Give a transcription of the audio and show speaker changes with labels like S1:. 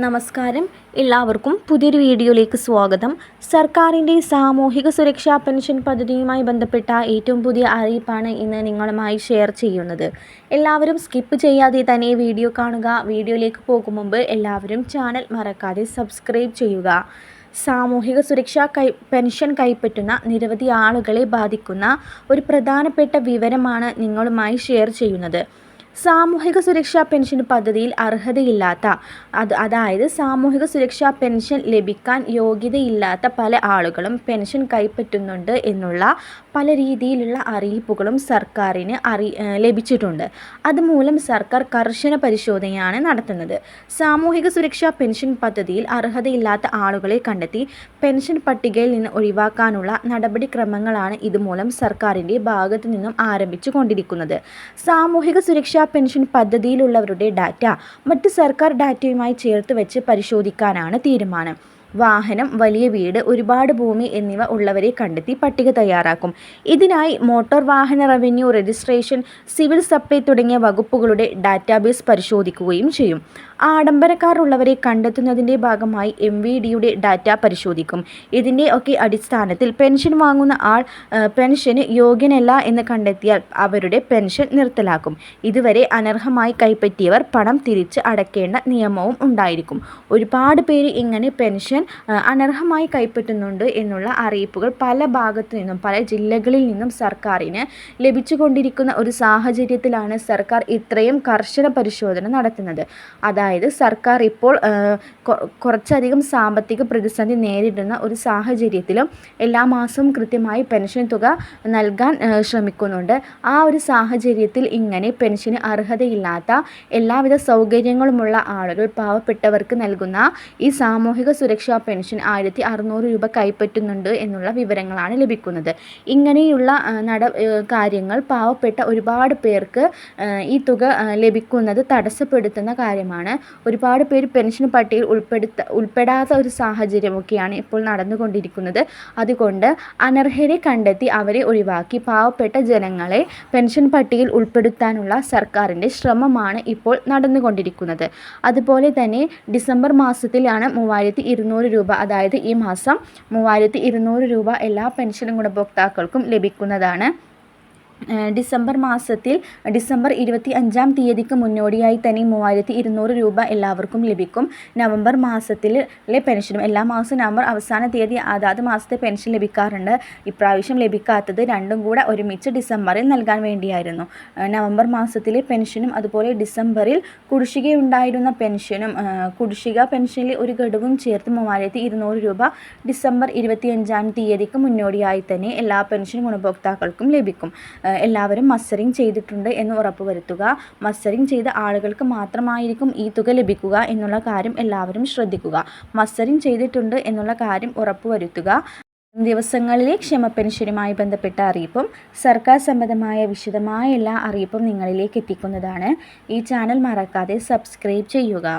S1: നമസ്കാരം, എല്ലാവർക്കും പുതിയൊരു വീഡിയോയിലേക്ക് സ്വാഗതം. സർക്കാരിൻ്റെ സാമൂഹിക സുരക്ഷാ പെൻഷൻ പദ്ധതിയുമായി ബന്ധപ്പെട്ട ഏറ്റവും പുതിയ അറിയിപ്പാണ് ഇന്ന് നിങ്ങളുമായി ഷെയർ ചെയ്യുന്നത്. എല്ലാവരും സ്കിപ്പ് ചെയ്യാതെ തന്നെ വീഡിയോ കാണുക. വീഡിയോയിലേക്ക് പോകും മുമ്പ് എല്ലാവരും ചാനൽ മറക്കാതെ സബ്സ്ക്രൈബ് ചെയ്യുക. സാമൂഹിക സുരക്ഷാ പെൻഷൻ കൈപ്പറ്റുന്ന നിരവധി ആളുകളെ ബാധിക്കുന്ന ഒരു പ്രധാനപ്പെട്ട വിവരമാണ് നിങ്ങളുമായി ഷെയർ ചെയ്യുന്നത്. സാമൂഹിക സുരക്ഷാ പെൻഷൻ പദ്ധതിയിൽ അർഹതയില്ലാത്ത അതായത് സാമൂഹിക സുരക്ഷാ പെൻഷൻ ലഭിക്കാൻ യോഗ്യതയില്ലാത്ത പല ആളുകളും പെൻഷൻ കൈപ്പറ്റുന്നുണ്ട് എന്നുള്ള പല രീതിയിലുള്ള അറിയിപ്പുകളും സർക്കാരിന് ലഭിച്ചിട്ടുണ്ട്. അതുമൂലം സർക്കാർ കർശന പരിശോധനയാണ് നടത്തുന്നത്. സാമൂഹിക സുരക്ഷാ പെൻഷൻ പദ്ധതിയിൽ അർഹതയില്ലാത്ത ആളുകളെ കണ്ടെത്തി പെൻഷൻ പട്ടികയിൽ നിന്ന് ഒഴിവാക്കാനുള്ള നടപടിക്രമങ്ങളാണ് ഇതുമൂലം സർക്കാരിൻ്റെ ഭാഗത്തു നിന്നും ആരംഭിച്ചു കൊണ്ടിരിക്കുന്നത്. സാമൂഹിക സുരക്ഷാ പെൻഷൻ പദ്ധതിയിലുള്ളവരുടെ ഡാറ്റ മറ്റ് സർക്കാർ ഡാറ്റയുമായി ചേർത്ത് വെച്ച് പരിശോധിക്കാനാണ് തീരുമാനം. വാഹനം, വലിയ വീട്, ഒരുപാട് ഭൂമി എന്നിവ ഉള്ളവരെ കണ്ടെത്തി പട്ടിക തയ്യാറാക്കും. ഇതിനായി മോട്ടോർ വാഹന റവന്യൂ രജിസ്ട്രേഷൻ, സിവിൽ സപ്ലൈ തുടങ്ങിയ വകുപ്പുകളുടെ ഡാറ്റാബേസ് പരിശോധിക്കുകയും ചെയ്യും. ആഡംബരക്കാർ ഉള്ളവരെ കണ്ടെത്തുന്നതിൻ്റെ ഭാഗമായി MVDയുടെ ഡാറ്റ പരിശോധിക്കും. ഇതിൻ്റെ ഒക്കെ അടിസ്ഥാനത്തിൽ പെൻഷൻ വാങ്ങുന്ന ആൾ പെൻഷന് യോഗ്യനല്ല എന്ന് കണ്ടെത്തിയാൽ അവരുടെ പെൻഷൻ നിർത്തലാക്കും. ഇതുവരെ അനർഹമായി കൈപ്പറ്റിയവർ പണം തിരിച്ച് അടയ്ക്കേണ്ട നിയമവും ഉണ്ടായിരിക്കും. ഒരുപാട് പേര് ഇങ്ങനെ പെൻഷൻ അനർഹമായി കൈപ്പറ്റുന്നുണ്ട് എന്നുള്ള അറിയിപ്പുകൾ പല ഭാഗത്തു നിന്നും പല ജില്ലകളിൽ നിന്നും സർക്കാരിന് ലഭിച്ചുകൊണ്ടിരിക്കുന്ന ഒരു സാഹചര്യത്തിലാണ് സർക്കാർ ഇത്രയും കർശന പരിശോധന നടത്തുന്നത്. അതായത് സർക്കാർ ഇപ്പോൾ കുറച്ചധികം സാമ്പത്തിക പ്രതിസന്ധി നേരിടുന്ന ഒരു സാഹചര്യത്തിലും എല്ലാ മാസവും കൃത്യമായി പെൻഷൻ തുക നൽകാൻ ശ്രമിക്കുന്നുണ്ട്. ആ ഒരു സാഹചര്യത്തിൽ ഇങ്ങനെ പെൻഷന് അർഹതയില്ലാത്ത എല്ലാവിധ സൗകര്യങ്ങളുമുള്ള ആളുകൾ, പാവപ്പെട്ടവർക്ക് നൽകുന്ന ഈ സാമൂഹിക സുരക്ഷാ പെൻഷൻ 1600 രൂപ കൈപ്പറ്റുന്നുണ്ട് എന്നുള്ള വിവരങ്ങളാണ് ലഭിക്കുന്നത്. ഇങ്ങനെയുള്ള കാര്യങ്ങൾ പാവപ്പെട്ട ഒരുപാട് പേർക്ക് ഈ തുക ലഭിക്കുന്നത് തടസ്സപ്പെടുത്തുന്ന കാര്യമാണ്. ഒരുപാട് പേര് പെൻഷൻ പട്ടികയിൽ ഉൾപ്പെടാത്ത ഒരു സാഹചര്യമൊക്കെയാണ് ഇപ്പോൾ നടന്നുകൊണ്ടിരിക്കുന്നത്. അതുകൊണ്ട് അനർഹരെ കണ്ടെത്തി അവരെ ഒഴിവാക്കി പാവപ്പെട്ട ജനങ്ങളെ പെൻഷൻ പട്ടികയിൽ ഉൾപ്പെടുത്താനുള്ള സർക്കാരിൻ്റെ ശ്രമമാണ് ഇപ്പോൾ നടന്നുകൊണ്ടിരിക്കുന്നത്. അതുപോലെ തന്നെ ഡിസംബർ മാസത്തിലാണ് 3200 രൂപ, അതായത് ഈ മാസം 3200 രൂപ എല്ലാ പെൻഷൻ ഗുണഭോക്താക്കൾക്കും ലഭിക്കുന്നതാണ്. ഡിസംബർ മാസത്തിൽ ഡിസംബർ 25-ാം തീയതിക്ക് മുന്നോടിയായി തന്നെ 3200 രൂപ എല്ലാവർക്കും ലഭിക്കും. നവംബർ മാസത്തിലെ പെൻഷനും എല്ലാ മാസവും നവംബർ അവസാന തീയതി അതാത് മാസത്തെ പെൻഷൻ ലഭിക്കാറുണ്ട്. ഇപ്രാവശ്യം ലഭിക്കാത്തത് രണ്ടും കൂടെ ഒരുമിച്ച് ഡിസംബറിൽ നൽകാൻ വേണ്ടിയായിരുന്നു. നവംബർ മാസത്തിലെ പെൻഷനും അതുപോലെ ഡിസംബറിൽ കുടിശ്ശികയുണ്ടായിരുന്ന പെൻഷനും കുടിശ്ശിക പെൻഷനിൽ ഒരു ഗഡുവും ചേർത്ത് 3200 രൂപ ഡിസംബർ 25-ാം തീയതിക്ക് മുന്നോടിയായി തന്നെ എല്ലാ പെൻഷൻ ഗുണഭോക്താക്കൾക്കും ലഭിക്കും. എല്ലാവരും മസ്റ്ററിംഗ് ചെയ്തിട്ടുണ്ട് എന്ന് ഉറപ്പുവരുത്തുക. മസ്റ്ററിംഗ് ചെയ്ത ആളുകൾക്ക് മാത്രമായിരിക്കും ഈ തുക ലഭിക്കുക എന്നുള്ള കാര്യം എല്ലാവരും ശ്രദ്ധിക്കുക. മസ്റ്ററിംഗ് ചെയ്തിട്ടുണ്ട് എന്നുള്ള കാര്യം ഉറപ്പുവരുത്തുക. ദിവസങ്ങളിലെ ക്ഷേമ പെൻഷനുമായി ബന്ധപ്പെട്ട അറിയിപ്പും സർക്കാർ സംബന്ധമായ വിശദമായ എല്ലാ അറിയിപ്പും നിങ്ങളിലേക്ക് എത്തിക്കുന്നതാണ്. ഈ ചാനൽ മറക്കാതെ സബ്സ്ക്രൈബ് ചെയ്യുക.